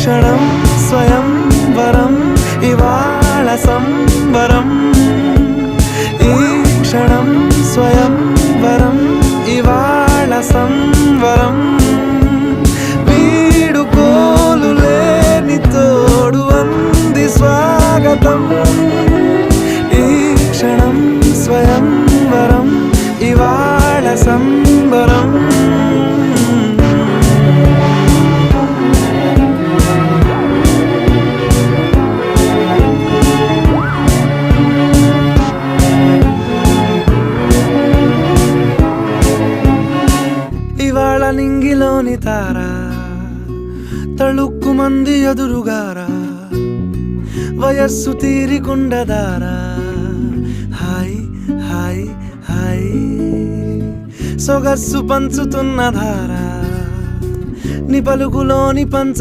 క్షణం స్వయం వరం ఇవాళ సంబరం ఈ క్షణం స్వయం వరం ఇవాళ సంవరం వీడుకోలు లేని తోడు అంది స్వాగతం ఈ క్షణం స్వయం వరం ఇవాళ సంబరం ఇవాళ నింగిలోని తారా తళుక్కు మంది ఎదురుగారా వయస్సు తీరికుండదారా హాయ్ హాయ్ హాయ్ సొగస్సు పంచుతున్న ధారా ని పలుకులోని పంచ